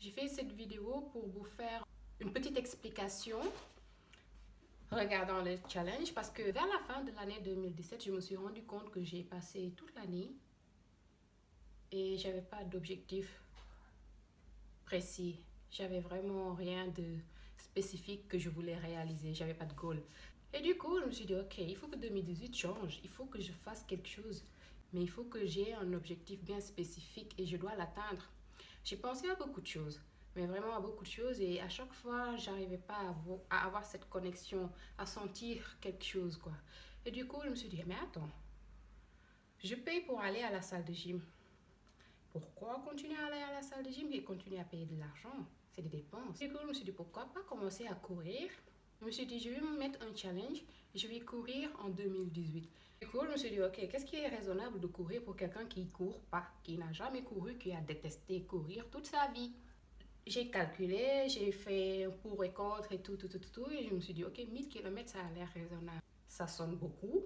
J'ai fait cette vidéo pour vous faire une petite explication regardant le challenge parce que vers la fin de l'année 2017, je me suis rendu compte que j'ai passé toute l'année et j'avais pas d'objectif précis. J'avais vraiment rien de spécifique que je voulais réaliser. J'avais pas de goal. Et du coup, je me suis dit, ok, il faut que 2018 change. Il faut que je fasse quelque chose. Mais il faut que j'ai un objectif bien spécifique et je dois l'atteindre. J'ai pensé à beaucoup de choses, mais vraiment à beaucoup de choses. Et à chaque fois, j'arrivais pas à avoir cette connexion, à sentir quelque chose, quoi. Et du coup, je me suis dit, mais attends, je paye pour aller à la salle de gym. Pourquoi continuer à aller à la salle de gym et continuer à payer de l'argent? C'est des dépenses. Du coup, je me suis dit, pourquoi pas commencer à courir? Je me suis dit, je vais me mettre un challenge, je vais courir en 2018. Du coup, je me suis dit, ok, qu'est-ce qui est raisonnable de courir pour quelqu'un qui ne court pas, qui n'a jamais couru, qui a détesté courir toute sa vie? J'ai calculé, j'ai fait pour et contre et tout, et je me suis dit, ok, 1000 km, ça a l'air raisonnable. Ça sonne beaucoup.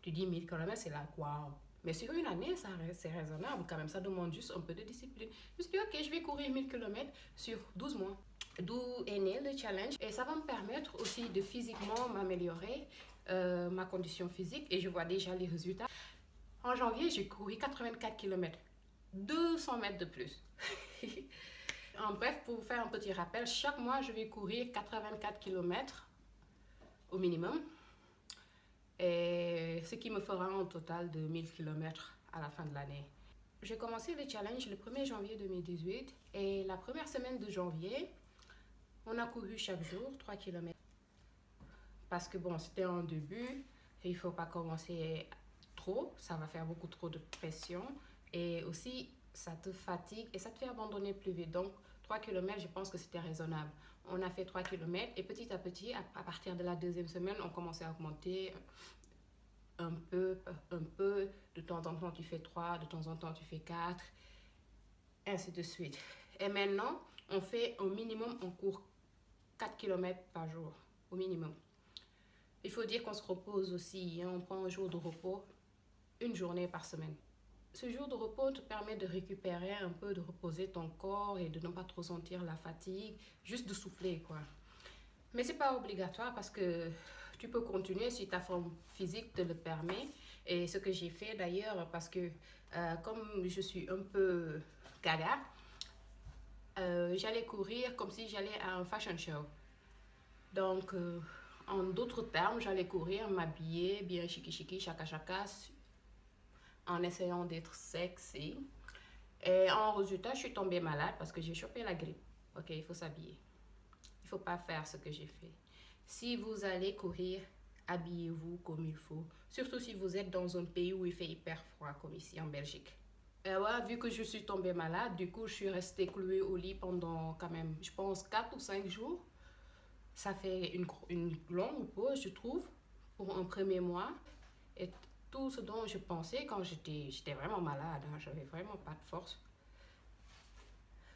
Tu dis 1000 km, c'est là, waouh. Mais sur une année, c'est raisonnable quand même. Ça demande juste un peu de discipline. Je me suis dit, ok, je vais courir 1000 km sur 12 mois. D'où est né le challenge. Et ça va me permettre aussi de physiquement m'améliorer, ma condition physique. Et je vois déjà les résultats. En janvier, j'ai couru 84 km. 200 mètres de plus. En bref, pour vous faire un petit rappel, chaque mois, je vais courir 84 km au minimum. Et ce qui me fera un total de 1000 km à la fin de l'année. J'ai commencé le challenge le 1er janvier 2018 et la première semaine de janvier, on a couru chaque jour 3 km. Parce que bon, c'était un début et il ne faut pas commencer trop, ça va faire beaucoup trop de pression et aussi ça te fatigue et ça te fait abandonner plus vite. Donc 3 km, je pense que c'était raisonnable. On a fait 3 km et petit à petit, à partir de la deuxième semaine, on commençait à augmenter un peu. De temps en temps, tu fais 3, de temps en temps, tu fais 4, ainsi de suite. Et maintenant, on fait au minimum, on court 4 km par jour, au minimum. Il faut dire qu'on se repose aussi, hein, on prend un jour de repos, une journée par semaine. Ce jour de repos te permet de récupérer un peu, de reposer ton corps et de ne pas trop sentir la fatigue, juste de souffler, quoi. Mais c'est pas obligatoire parce que tu peux continuer si ta forme physique te le permet. Et ce que j'ai fait d'ailleurs, parce que comme je suis un peu gaga, j'allais courir comme si j'allais à un fashion show. Donc, en d'autres termes, j'allais courir, m'habiller bien chiki, chaka, en essayant d'être sexy. Et en résultat, je suis tombée malade parce que j'ai chopé la grippe. Ok, il faut s'habiller. Il ne faut pas faire ce que j'ai fait. Si vous allez courir, habillez-vous comme il faut. Surtout si vous êtes dans un pays où il fait hyper froid, comme ici en Belgique. Ouais, vu que je suis tombée malade, du coup, je suis restée clouée au lit pendant quand même, je pense, 4 ou 5 jours. Ça fait une longue pause, je trouve, pour un premier mois. Et tout ce dont je pensais quand j'étais vraiment malade, hein, j'avais vraiment pas de force.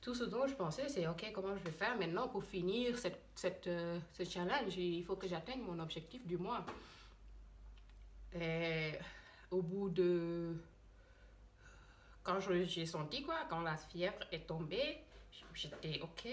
Tout ce dont je pensais, c'est ok, comment je vais faire maintenant pour finir ce challenge. Il faut que j'atteigne mon objectif du mois. Et au bout de... Quand j'ai senti quoi, quand la fièvre est tombée, j'étais ok.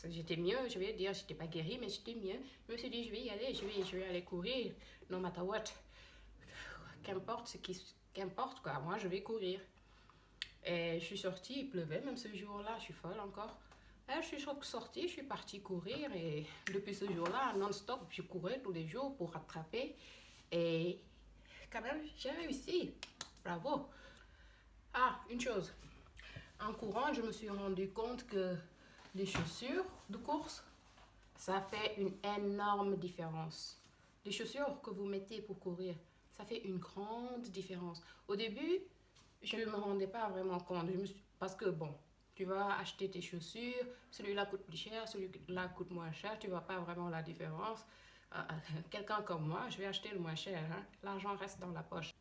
J'étais mieux, je vais dire, j'étais pas guérie, mais j'étais mieux. Je me suis dit, je vais y aller, je vais aller courir, no matter what. Qu'importe quoi, moi je vais courir. Et je suis sortie, il pleuvait même ce jour-là, je suis folle encore. Et je suis sortie, je suis partie courir et depuis ce jour-là, non-stop, je courais tous les jours pour rattraper. Et quand même, j'ai réussi. Bravo. Ah, une chose. En courant, je me suis rendu compte que les chaussures de course, ça fait une énorme différence. Les chaussures que vous mettez pour courir, ça fait une grande différence. Au début, je ne me rendais pas vraiment compte. Parce que bon, tu vas acheter tes chaussures, celui-là coûte plus cher, celui-là coûte moins cher, tu ne vois pas vraiment la différence. Quelqu'un comme moi, je vais acheter le moins cher, hein. L'argent reste dans la poche.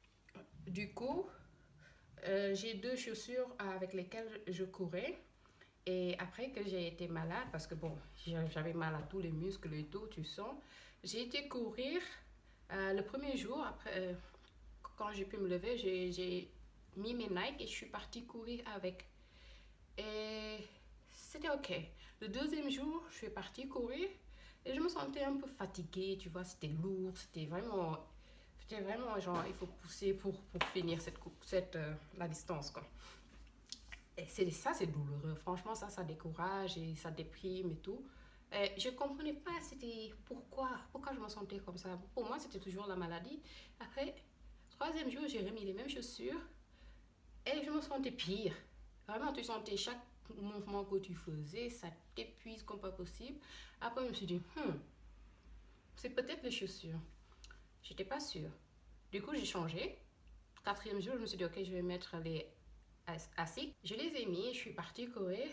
Du coup, j'ai 2 chaussures avec lesquelles je courais. Et après que j'ai été malade, parce que bon, j'avais mal à tous les muscles et tout, tu sens, j'ai été courir le premier jour, après, quand j'ai pu me lever, j'ai mis mes Nike et je suis partie courir avec. Et c'était ok. Le deuxième jour, je suis partie courir et je me sentais un peu fatiguée, tu vois, c'était lourd, c'était vraiment genre, il faut pousser pour finir la distance, quoi. Et ça, c'est douloureux. Franchement, ça décourage et ça déprime et tout. Et je comprenais pas, c'était pourquoi je me sentais comme ça. Pour moi, c'était toujours la maladie. Après, troisième jour, j'ai remis les mêmes chaussures et je me sentais pire. Vraiment, tu sentais chaque mouvement que tu faisais, ça t'épuise comme pas possible. Après, je me suis dit, c'est peut-être les chaussures. J'étais pas sûre. Du coup, j'ai changé. Quatrième jour, je me suis dit, ok, je vais mettre les ASICS. Je les ai mis, je suis partie courir.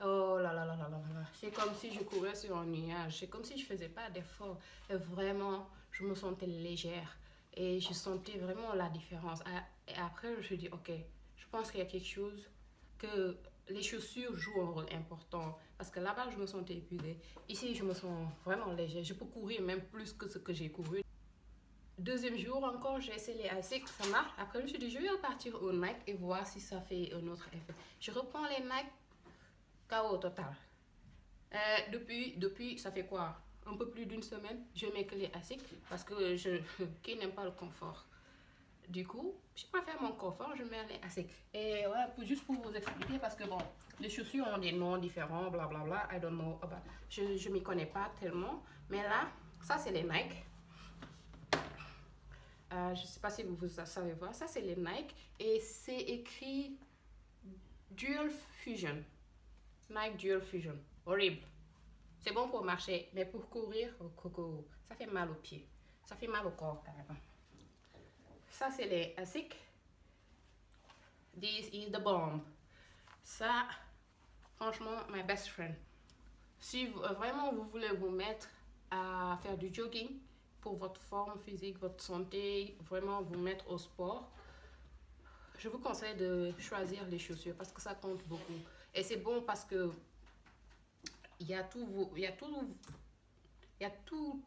Oh là là là là là là. C'est comme si je courais sur un nuage. C'est comme si je faisais pas d'effort. Et vraiment, je me sentais légère. Et je sentais vraiment la différence. Et après, je me suis dit, ok, je pense qu'il y a quelque chose que les chaussures jouent un rôle important. Parce que là-bas, je me sentais épuisée. Ici, je me sens vraiment légère. Je peux courir même plus que ce que j'ai couru. Deuxième jour encore, j'ai essayé les ASICS, ça marche. Après, je me suis dit, je vais repartir au Nike et voir si ça fait un autre effet. Je reprends les Nike, KO total. Depuis, ça fait quoi? Un peu plus d'une semaine, je mets que les ASICS parce que qui n'aime pas le confort. Du coup, je préfère mon confort, je mets les ASICS. Et ouais, juste pour vous expliquer, parce que bon, les chaussures ont des noms différents, blablabla, I don't know. Je m'y connais pas tellement. Mais là, ça c'est les Nike. Je ne sais pas si vous savez voir, ça c'est les Nike et c'est écrit Dual Fusion. Nike Dual Fusion. Horrible. C'est bon pour marcher, mais pour courir, oh, coco, ça fait mal aux pieds. Ça fait mal au corps carrément. Ça c'est les ASICS. This is the bomb. Ça, franchement, my best friend. Si vraiment vous voulez vous mettre à faire du jogging, pour votre forme physique, votre santé, vraiment vous mettre au sport, je vous conseille de choisir les chaussures parce que ça compte beaucoup. Et c'est bon parce que il y a tout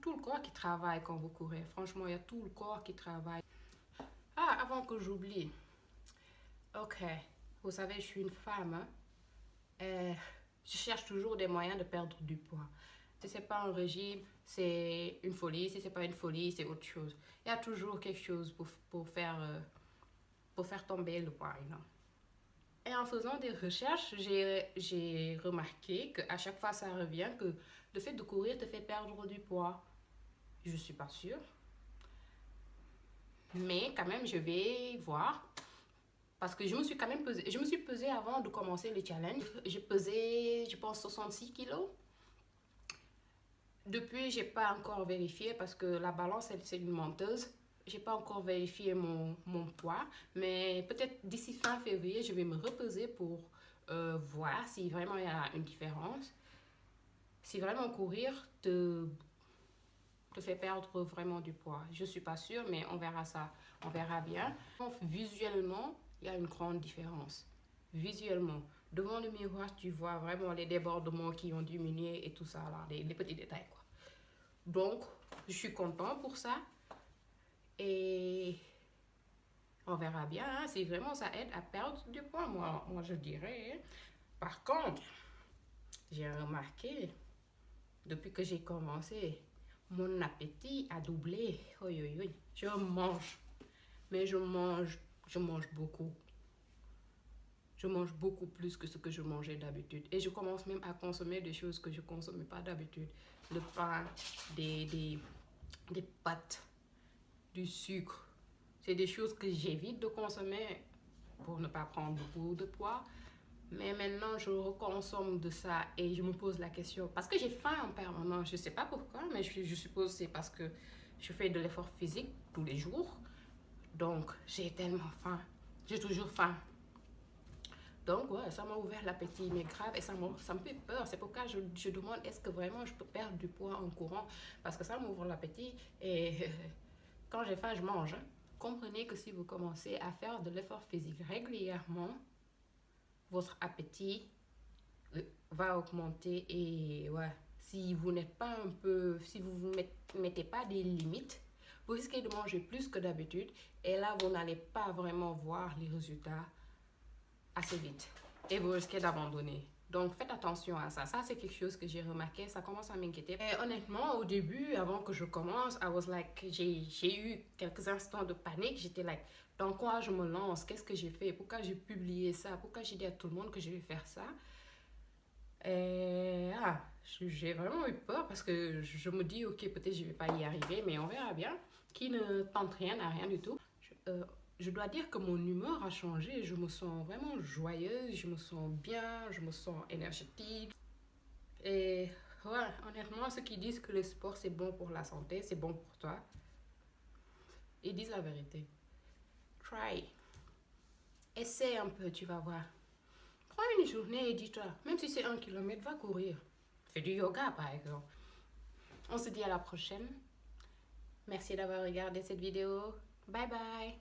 le corps qui travaille quand vous courez. Franchement, il y a tout le corps qui travaille. Ah, avant que j'oublie. Ok, vous savez, je suis une femme. Hein? Je cherche toujours des moyens de perdre du poids. Si c'est pas un régime, c'est une folie. Si c'est pas une folie, c'est autre chose. Il y a toujours quelque chose pour faire tomber le poids. You know? Et en faisant des recherches, j'ai remarqué qu'à chaque fois ça revient que le fait de courir te fait perdre du poids. Je suis pas sûre. Mais quand même, je vais voir. Parce que je me suis quand même pesée. Je me suis pesée avant de commencer le challenge. J'ai pesé, je pense, 66 kilos. Depuis, j'ai pas encore vérifié parce que la balance, c'est une menteuse. J'ai pas encore vérifié mon poids. Mais peut-être d'ici fin février, je vais me repeser pour voir si vraiment il y a une différence. Si vraiment courir te fait perdre vraiment du poids. Je suis pas sûre, mais on verra ça. On verra bien. Visuellement, il y a une grande différence. Visuellement, devant le miroir, tu vois vraiment les débordements qui ont diminué et tout ça, là, les petits détails, quoi. Donc, je suis contente pour ça. Et on verra bien hein, si vraiment ça aide à perdre du poids, moi je dirais. Par contre, j'ai remarqué, depuis que j'ai commencé, mon appétit a doublé. Oui, oui, oui. Je mange, mais je mange beaucoup. Je mange beaucoup plus que ce que je mangeais d'habitude. Et je commence même à consommer des choses que je ne consommais pas d'habitude. Le pain, des pâtes, du sucre. C'est des choses que j'évite de consommer pour ne pas prendre beaucoup de poids. Mais maintenant, je reconsomme de ça et je me pose la question. Parce que j'ai faim en permanence. Je ne sais pas pourquoi, mais je suppose que c'est parce que je fais de l'effort physique tous les jours. Donc, j'ai tellement faim. J'ai toujours faim. Donc, ouais, ça m'a ouvert l'appétit, mais grave, et ça me fait peur. C'est pourquoi je demande, est-ce que vraiment je peux perdre du poids en courant? Parce que ça m'ouvre l'appétit et quand j'ai faim, je mange. Hein. Comprenez que si vous commencez à faire de l'effort physique régulièrement, votre appétit va augmenter et ouais, si vous n'êtes pas un peu, si vous vous mettez pas des limites, vous risquez de manger plus que d'habitude et là, vous n'allez pas vraiment voir les résultats assez vite et vous risquez d'abandonner. Donc, faites attention à ça. Ça, c'est quelque chose que j'ai remarqué. Ça commence à m'inquiéter. Et honnêtement, au début, avant que je commence, I was like, j'ai eu quelques instants de panique. J'étais like, dans quoi je me lance? Qu'est-ce que j'ai fait? Pourquoi j'ai publié ça? Pourquoi j'ai dit à tout le monde que je vais faire ça? Et j'ai vraiment eu peur parce que je me dis, ok, peut-être je vais pas y arriver, mais on verra bien. Qui ne tente rien n'a rien du tout. Je dois dire que mon humeur a changé. Je me sens vraiment joyeuse, je me sens bien, je me sens énergétique. Et ouais, honnêtement, ceux qui disent que le sport c'est bon pour la santé, c'est bon pour toi, ils disent la vérité. Try. Essaie un peu, tu vas voir. Prends une journée et dis-toi, même si c'est 1 kilomètre, va courir. Fais du yoga par exemple. On se dit à la prochaine. Merci d'avoir regardé cette vidéo. Bye bye.